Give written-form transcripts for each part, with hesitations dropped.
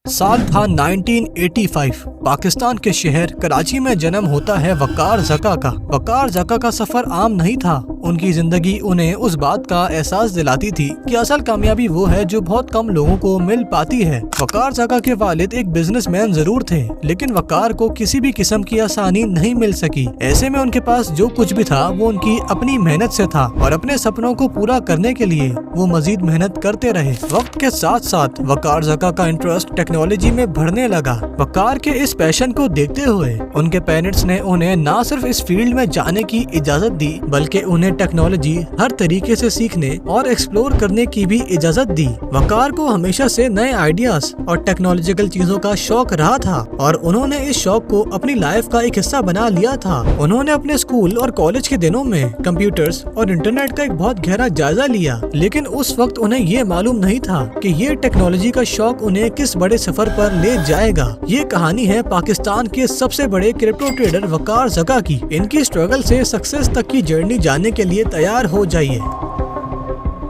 साल था 1985। पाकिस्तान के शहर कराची में जन्म होता है वकार ज़का का। वकार ज़का का सफर आम नहीं था। उनकी जिंदगी उन्हें उस बात का एहसास दिलाती थी कि असल कामयाबी वो है जो बहुत कम लोगों को मिल पाती है। वकार ज़का के वालिद एक बिजनेसमैन जरूर थे, लेकिन वकार को किसी भी किस्म की आसानी नहीं मिल सकी। ऐसे में उनके पास जो कुछ भी था वो उनकी अपनी मेहनत से था और अपने सपनों को पूरा करने के लिए वो मजीद मेहनत करते रहे। वक्त के साथ साथ वकार ज़का का इंटरेस्ट टेक्नोलॉजी में बढ़ने लगा। वकार के इस पैशन को देखते हुए उनके पेरेंट्स ने उन्हें न सिर्फ इस फील्ड में जाने की इजाजत दी, बल्कि उन्हें टेक्नोलॉजी हर तरीके से सीखने और एक्सप्लोर करने की भी इजाजत दी। वकार को हमेशा से नए आइडियाज और टेक्नोलॉजिकल चीजों का शौक रहा था और उन्होंने इस शौक को अपनी लाइफ का एक हिस्सा बना लिया था। उन्होंने अपने स्कूल और कॉलेज के दिनों में कंप्यूटर्स और इंटरनेट का एक बहुत गहरा जायजा लिया, लेकिन उस वक्त उन्हें ये मालूम नहीं था कि ये टेक्नोलॉजी का शौक उन्हें किस बड़े सफर पर ले जाएगा। ये कहानी है पाकिस्तान के सबसे बड़े क्रिप्टो ट्रेडर वकार ज़का की। इनकी स्ट्रगल से सक्सेस तक की जर्नी जानने के लिए तैयार हो जाइए।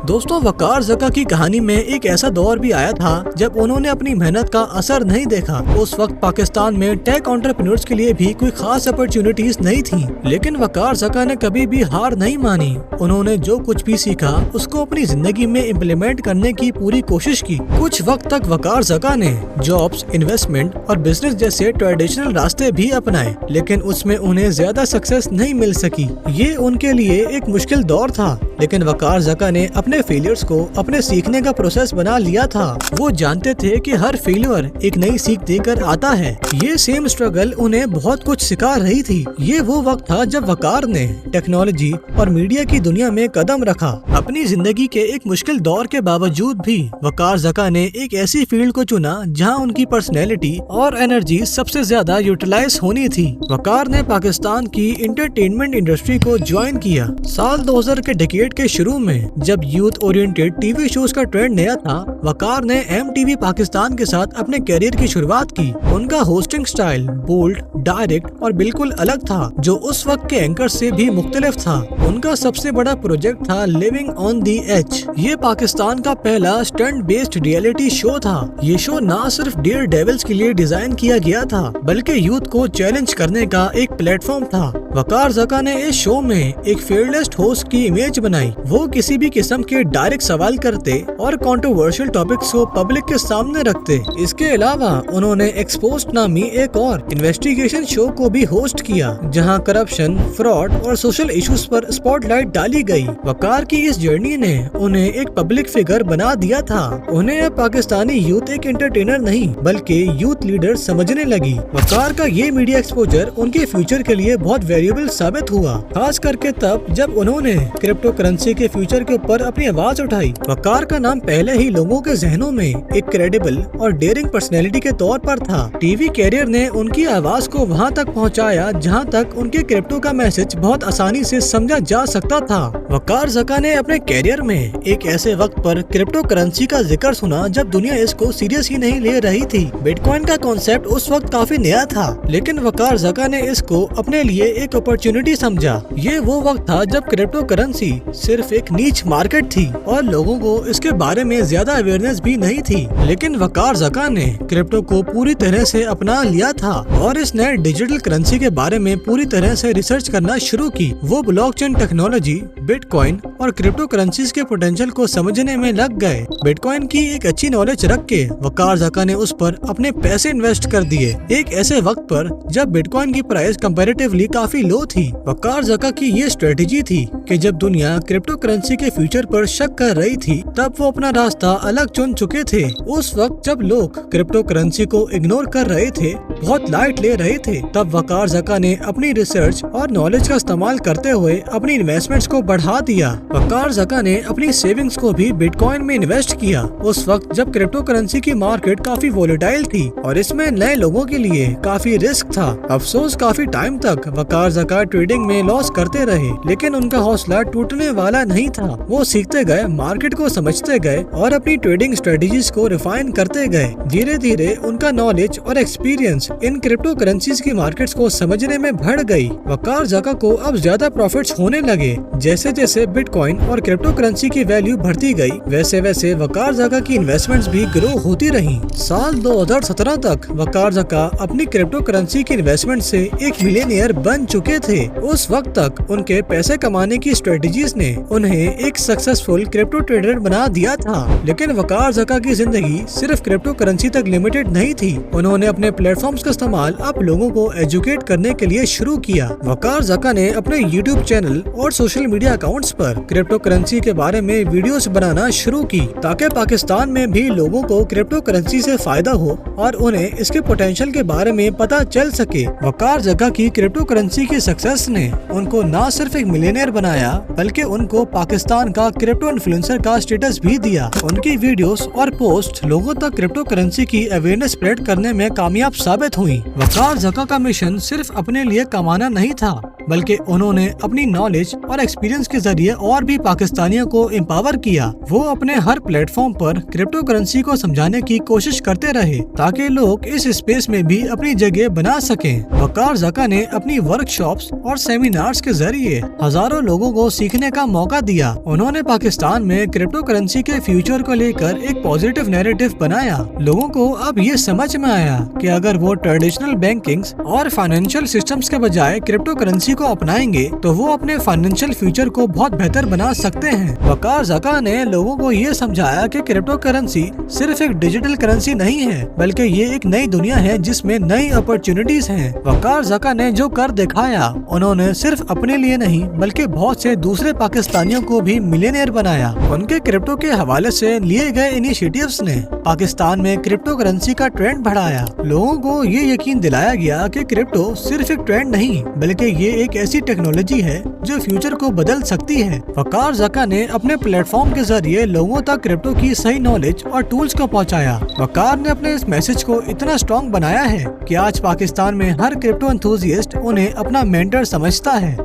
दोस्तों, वकार ज़का की कहानी में एक ऐसा दौर भी आया था जब उन्होंने अपनी मेहनत का असर नहीं देखा। उस वक्त पाकिस्तान में टेक एंटरप्रेन्योर्स के लिए भी कोई खास अपॉर्चुनिटीज नहीं थी, लेकिन वकार ज़का ने कभी भी हार नहीं मानी। उन्होंने जो कुछ भी सीखा उसको अपनी जिंदगी में इम्प्लीमेंट करने की पूरी कोशिश की। कुछ वक्त तक वकार ज़का ने जॉब्स, इन्वेस्टमेंट और बिजनेस जैसे ट्रेडिशनल रास्ते भी अपनाए, लेकिन उसमें उन्हें ज्यादा सक्सेस नहीं मिल सकी। ये उनके लिए एक मुश्किल दौर था, लेकिन वकार ज़का ने अपने फेलियर्स को अपने सीखने का प्रोसेस बना लिया था। वो जानते थे कि हर फेलियर एक नई सीख देकर आता है। ये सेम स्ट्रगल उन्हें बहुत कुछ सिखा रही थी। ये वो वक्त था जब वकार ने टेक्नोलॉजी और मीडिया की दुनिया में कदम रखा। अपनी जिंदगी के एक मुश्किल दौर के बावजूद भी वकार ज़का ने एक ऐसी फील्ड को चुना जहां उनकी पर्सनैलिटी और एनर्जी सबसे ज्यादा यूटिलाइज होनी थी। वकार ने पाकिस्तान की इंटरटेनमेंट इंडस्ट्री को ज्वाइन किया। साल 2000 के डिकेड के शुरू में जब यूथ ओरिएंटेड टीवी शोज का ट्रेंड नया था, वकार ने MTV पाकिस्तान के साथ अपने करियर की शुरुआत की। उनका होस्टिंग स्टाइल बोल्ड, डायरेक्ट और बिल्कुल अलग था, जो उस वक्त के एंकर से भी मुख्तलिफ था। उनका सबसे बड़ा प्रोजेक्ट था लिविंग ऑन दी एज। ये पाकिस्तान का पहला स्टंट बेस्ड रियलिटी शो था। ये शो न सिर्फ डेयर डेविल्स के लिए डिजाइन किया गया था, बल्कि यूथ को चैलेंज करने का एक प्लेटफॉर्म था। वकार ज़का ने इस शो में एक फेयरलेस होस्ट की इमेज बनाई। वो किसी भी किस्म के डायरेक्ट सवाल करते और कंट्रोवर्शियल टॉपिक्स को पब्लिक के सामने रखते। इसके अलावा उन्होंने एक्सपोज्ड नामी एक और इन्वेस्टिगेशन शो को भी होस्ट किया, जहां करप्शन, फ्रॉड और सोशल इश्यूज पर स्पॉटलाइट डाली गई। वकार की इस जर्नी ने उन्हें एक पब्लिक फिगर बना दिया था। उन्हें अब पाकिस्तानी यूथ एक एंटरटेनर नहीं बल्कि यूथ लीडर समझने लगी। वकार का ये मीडिया एक्सपोजर उनके फ्यूचर के लिए बहुत वेरिएबल साबित हुआ, खास करके तब जब उन्होंने क्रिप्टो करेंसी के फ्यूचर के ऊपर अपनी आवाज उठाई। वकार का नाम पहले ही लोगों के जहनों में एक क्रेडिबल और डेयरिंग पर्सनैलिटी के तौर पर था। टीवी कैरियर ने उनकी आवाज को वहां तक पहुंचाया जहां तक उनके क्रिप्टो का मैसेज बहुत आसानी से समझा जा सकता था। वकार ज़का ने अपने कैरियर में एक ऐसे वक्त पर क्रिप्टो करेंसी का जिक्र सुना जब दुनिया इसको सीरियस ही नहीं ले रही थी। बिटकॉइन का कॉन्सेप्ट उस वक्त काफी नया था, लेकिन वकार ज़का ने इसको अपने लिए एक अपॉर्चुनिटी समझा। ये वो वक्त था जब क्रिप्टो करेंसी सिर्फ एक नीच मार्केट थी और लोगों को इसके बारे में ज्यादा अवेयरनेस भी नहीं थी, लेकिन वकार ज़का ने क्रिप्टो को पूरी तरह से अपना लिया था और इस नए डिजिटल करेंसी के बारे में पूरी तरह से रिसर्च करना शुरू की। वो ब्लॉकचेन टेक्नोलॉजी, बिटकॉइन और क्रिप्टो करेंसीज के पोटेंशियल को समझने में लग गए। बिटकॉइन की एक अच्छी नॉलेज रख के वकार ज़का ने उस पर अपने पैसे इन्वेस्ट कर दिए, एक ऐसे वक्त पर जब बिटकॉइन की प्राइस कंपैरेटिवली काफी लो थी। वकार ज़का की ये स्ट्रेटेजी थी कि जब दुनिया क्रिप्टो करेंसी के फ्यूचर पर शक कर रही थी, तब वो अपना रास्ता अलग चुन चुके थे। उस वक्त जब लोग क्रिप्टो करेंसी को इग्नोर कर रहे थे, बहुत लाइट ले रहे थे, तब वकार ज़का ने अपनी रिसर्च और नॉलेज का इस्तेमाल करते हुए अपनी इन्वेस्टमेंट्स को बढ़ा दिया। वकार ज़का ने अपनी सेविंग्स को भी बिटकॉइन में इन्वेस्ट किया, उस वक्त जब क्रिप्टो करेंसी की मार्केट काफी वोलेटाइल थी और इसमें नए लोगों के लिए काफी रिस्क था। अफसोस काफी टाइम तक वकार ज़का ट्रेडिंग में लॉस करते रहे, लेकिन उनका हौसला टूटने वाला नहीं था। वो सीखते सीखते गए, मार्केट को समझते गए और अपनी ट्रेडिंग स्ट्रेटेजीज को रिफाइन करते गए। धीरे धीरे उनका नॉलेज और एक्सपीरियंस इन क्रिप्टो करेंसीज की मार्केट्स को समझने में बढ़ गई। वकार ज़का को अब ज्यादा प्रॉफिट्स होने लगे। जैसे जैसे बिटकॉइन और क्रिप्टो करेंसी की वैल्यू बढ़ती गई, वैसे वैसे वकार ज़का की इन्वेस्टमेंट्स भी ग्रो होती रही। साल 2017 तक वकार ज़का अपनी क्रिप्टो करेंसी की इन्वेस्टमेंट से एक मिलियनियर बन चुके थे। उस वक्त तक उनके पैसे कमाने की स्ट्रेटेजीज ने उन्हें एक सक्सेसफुल क्रिप्टो ट्रेडर बना दिया था। लेकिन वकार ज़का की जिंदगी सिर्फ क्रिप्टो करेंसी तक लिमिटेड नहीं थी। उन्होंने अपने प्लेटफॉर्म्स का इस्तेमाल अब लोगों को एजुकेट करने के लिए शुरू किया। वकार ज़का ने अपने यूट्यूब चैनल और सोशल मीडिया अकाउंट्स पर क्रिप्टो करेंसी के बारे में वीडियोस बनाना शुरू की, ताकि पाकिस्तान में भी लोगों को क्रिप्टो करेंसी से फायदा हो और उन्हें इसके पोटेंशियल के बारे में पता चल सके। वकार ज़का की क्रिप्टो करेंसी की सक्सेस ने उनको न सिर्फ एक मिलियनियर बनाया, बल्कि उनको पाकिस्तान का क्रिप्टो इन्फ्लुएंसर का स्टेटस भी दिया। उनकी वीडियोस और पोस्ट लोगों तक क्रिप्टो करेंसी की अवेयरनेस स्प्रेड करने में कामयाब साबित हुई। वकार ज़का का मिशन सिर्फ अपने लिए कमाना नहीं था, बल्कि उन्होंने अपनी नॉलेज और एक्सपीरियंस के जरिए और भी पाकिस्तानियों को एम्पावर किया। वो अपने हर प्लेटफॉर्म पर क्रिप्टो करेंसी को समझाने की कोशिश करते रहे, ताकि लोग इस स्पेस में भी अपनी जगह बना सकें। वकार ज़का ने अपनी वर्कशॉप्स और सेमिनार्स के जरिए हजारों लोगों को सीखने का मौका दिया। उन्होंने पाकिस्तान में क्रिप्टो करेंसी के फ्यूचर को लेकर एक पॉजिटिव नैरेटिव बनाया। लोगों को अब ये समझ में आया कि अगर वो ट्रेडिशनल बैंकिंग और फाइनेंशियल सिस्टम्स के बजाय क्रिप्टो करेंसी को अपनाएंगे तो वो अपने फाइनेंशियल फ्यूचर को बहुत बेहतर बना सकते हैं। वकार ज़का ने लोगों को ये समझाया कि क्रिप्टो करेंसी सिर्फ एक डिजिटल करेंसी नहीं है, बल्कि ये एक नई दुनिया है जिसमें नई अपॉर्चुनिटीज हैं। वकार ज़का ने जो कर दिखाया, उन्होंने सिर्फ अपने लिए नहीं बल्कि बहुत से दूसरे पाकिस्तानियों को भी मिलियनियर बनाया। उनके क्रिप्टो के हवाले से लिए गए इनिशिएटिव्स ने पाकिस्तान में क्रिप्टो करेंसी का ट्रेंड बढ़ाया। लोगों को ये यकीन दिलाया गया कि क्रिप्टो सिर्फ एक ट्रेंड नहीं, बल्कि ये एक ऐसी टेक्नोलॉजी है जो फ्यूचर को बदल सकती है। वकार ज़का ने अपने प्लेटफॉर्म के जरिए लोगों तक क्रिप्टो की सही नॉलेज और टूल्स को पहुंचाया। वकार ने अपने इस मैसेज को इतना स्ट्रॉन्ग बनाया है कि आज पाकिस्तान में हर क्रिप्टो एंथुसियास्ट उन्हें अपना मेंटर समझता है।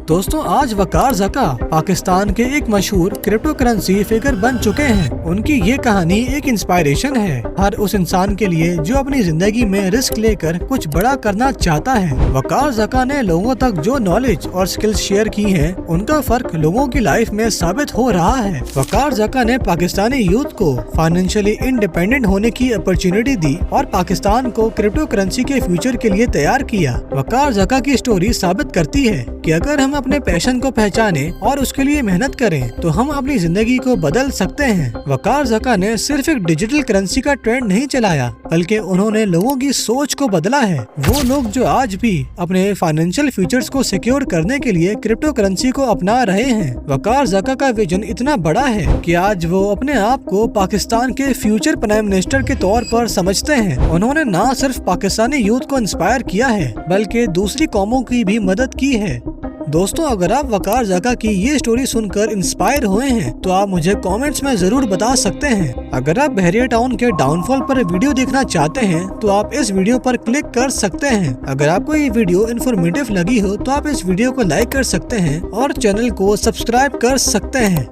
दोस्तों, आज वकार ज़का पाकिस्तान के एक मशहूर क्रिप्टो करेंसी फिगर बन चुके हैं। उनकी ये कहानी एक इंस्पायरेशन है हर उस इंसान के लिए जो अपनी जिंदगी में रिस्क लेकर कुछ बड़ा करना चाहता है। वकार ज़का ने लोगों तक जो नॉलेज और स्किल्स शेयर की हैं, उनका फर्क लोगों की लाइफ में साबित हो रहा है। वकार ज़का ने पाकिस्तानी यूथ को फाइनेंशियली इंडिपेंडेंट होने की अपॉर्चुनिटी दी और पाकिस्तान को क्रिप्टो करेंसी के फ्यूचर के लिए तैयार किया। वकार ज़का की स्टोरी साबित करती है कि अगर हम अपने पैशन को पहचाने और उसके लिए मेहनत करें तो हम अपनी जिंदगी को बदल सकते हैं। वकार ज़का ने सिर्फ एक डिजिटल करेंसी का ट्रेंड नहीं चलाया, बल्कि उन्होंने लोगों की सोच को बदला है। वो लोग जो आज भी अपने फाइनेंशियल फ्यूचर्स को सिक्योर करने के लिए क्रिप्टो करेंसी को अपना रहे हैं। वकार ज़का का विजन इतना बड़ा है कि आज वो अपने आप को पाकिस्तान के फ्यूचर प्राइम मिनिस्टर के तौर पर समझते हैं। उन्होंने न सिर्फ पाकिस्तानी यूथ को इंस्पायर किया है, बल्कि दूसरी कौमों की भी मदद की है। दोस्तों, अगर आप वकार ज़का की ये स्टोरी सुनकर इंस्पायर हुए हैं तो आप मुझे कमेंट्स में जरूर बता सकते हैं। अगर आप बहरिया टाउन के डाउनफॉल पर वीडियो देखना चाहते हैं तो आप इस वीडियो पर क्लिक कर सकते हैं। अगर आपको ये वीडियो इन्फॉर्मेटिव लगी हो तो आप इस वीडियो को लाइक कर सकते हैं और चैनल को सब्सक्राइब कर सकते हैं।